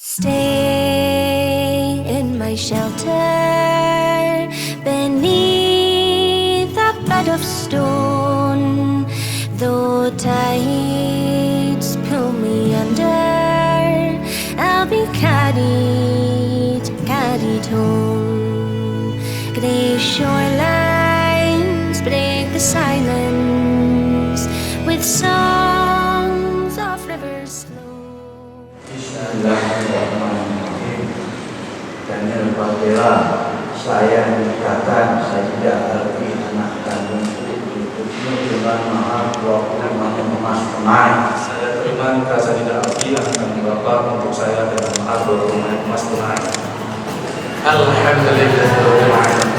Stay in my shelter beneath a bed of stone. Though tides pull me under, I'll be carried home. Grey shorelines break the silence with songs of rivers slow. Bismillahirrahmanirrahim. Daniel Fadila, saya nikahkan Sayyidah Alfi, anak kandung ibunya dengan mahar 25 emas tunai. Saya terima nikah Sayyidah Alfi, anak kandung Bapak, untuk saya dengan mahar 25 emas tunai. Alhamdulillah.